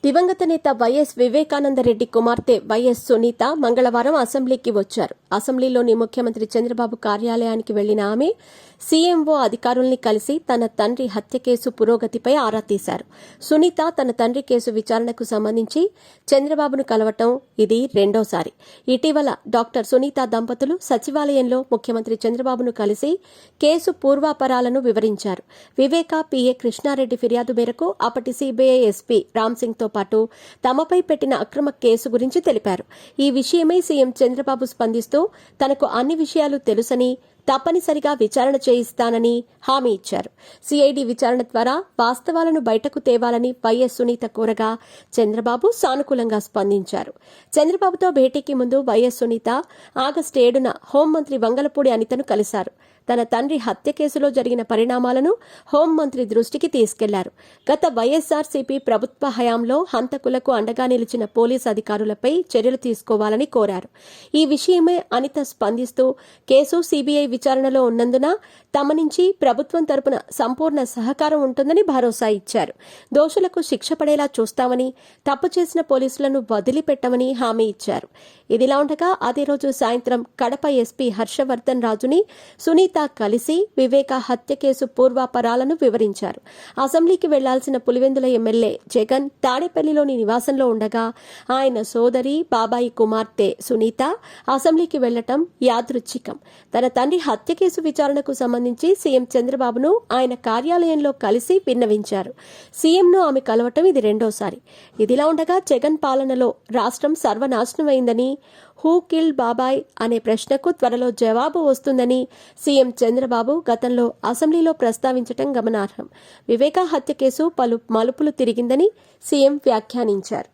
దివంగత నేత వైఎస్ వివేకానందరెడ్డి కుమార్తె వైఎస్ సునీత మంగళవారం అసెంబ్లీకి వచ్చారు. అసెంబ్లీలోని ముఖ్యమంత్రి చంద్రబాబు కార్యాలయానికి వెళ్లిన ఆమె సీఎంఓ అధికారుల్ని కలిసి తన తండ్రి హత్య కేసు పురోగతిపై ఆరా తీశారు. సునీత తన తండ్రి కేసు విచారణకు సంబంధించి చంద్రబాబును కలవటం ఇది రెండోసారి. ఇటీవల డాక్టర్ సునీత దంపతులు సచివాలయంలో ముఖ్యమంత్రి చంద్రబాబును కలిసి కేసు పూర్వాపరాలను వివరించారు. వివేక పిఏ కృష్ణారెడ్డి ఫిర్యాదు మేరకు అప్పటి సీబీఐ ఎస్పీ రామ్సింగ్తో పాటు తమపై పెట్టిన అక్రమ కేసు గురించి తెలిపారు. ఈ విషయమై సీఎం చంద్రబాబు స్పందిస్తూ తనకు అన్ని విషయాలు తెలుసని తప్పనిసరిగా విచారణ చేయిస్తానని హామీ ఇచ్చారు. సిఐడి విచారణ ద్వారా వాస్తవాలను బయటకు తేవాలని వైఎస్ సునీత కోరగా చంద్రబాబు సానుకూలంగా స్పందించారు. చంద్రబాబుతో భేటీకి ముందు వైఎస్ సునీత ఆగస్టు 7న హోంమంత్రి వంగలపూడి అనితను కలిశారు. తన తండ్రి హత్య కేసులో జరిగిన పరిణామాలను హోంమంత్రి దృష్టికి తీసుకెళ్లారు. గత వైఎస్ఆర్సీపీ ప్రభుత్వ హయాంలో హంతకులకు అండగా నిలిచిన పోలీసు అధికారులపై చర్యలు తీసుకోవాలని కోరారు. ఈ విషయమై అనిత స్పందిస్తూ కేసు సీబీఐ విచారణలో ఉన్నందున తమ నుంచి ప్రభుత్వం తరపున సంపూర్ణ సహకారం ఉంటుందని భరోసా ఇచ్చారు. దోషులకు శిక్ష పడేలా చూస్తామని, తప్పు చేసిన పోలీసులను వదిలిపెట్టమని హామీ ఇచ్చారు. ఇదిలా ఉండగా అదే రోజు సాయంత్రం కడప ఎస్పీ హర్షవర్ధన్ రాజుని సునీత కలిసి వివేక హత్య కేసు పూర్వాపరాలను వివరించారు. అసెంబ్లీకి వెళ్లాల్సిన పులివెందుల ఎమ్మెల్యే జగన్ తాడేపల్లిలోని నివాసంలో ఉండగా ఆయన సోదరి బాబాయి కుమార్తె సునీత అసెంబ్లీకి వెళ్లటం యాదృచ్ఛికం. తన తండ్రి హత్య కేసు విచారణకు సంబంధించి సీఎం చంద్రబాబును ఆయన కార్యాలయంలో కలిసి విన్నవించారు. సీఎంను ఆమె కలవటం ఇది రెండోసారి. ఇదిలా ఉండగా జగన్ పాలనలో రాష్ట్రం సర్వనాశనమైందని, హూ కిల్ బాబాయ్ అనే ప్రశ్నకు త్వరలో జవాబు వస్తుందని సీఎం చంద్రబాబు గతంలో అసెంబ్లీలో ప్రస్తావించటం గమనార్హం. వివేక హత్య కేసు పలు మలుపులు తిరిగిందని సీఎం వ్యాఖ్యానించారు.